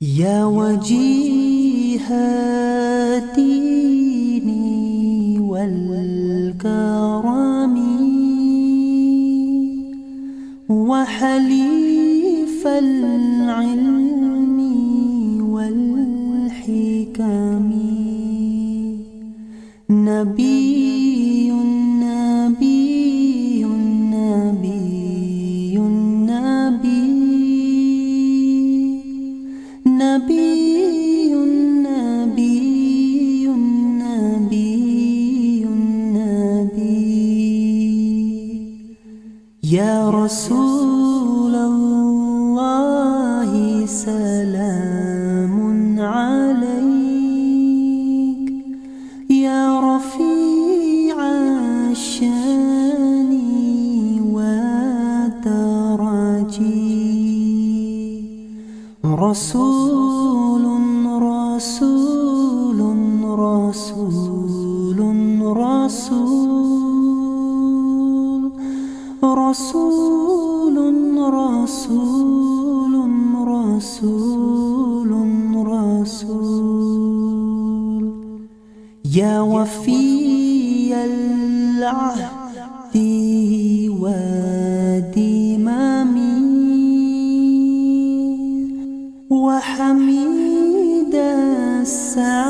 يا وجيه الدين والكرم وحليف العلم والحكم، نبي نبي نبي نبي نبي نبي نبي نبي. يا رسول الله سلام عليك، يا رفيع الشان والدرج، رسول رسول رسول رسول رسول رسول رسول رسول. يا وفي العهد والذمم وحميد السعادة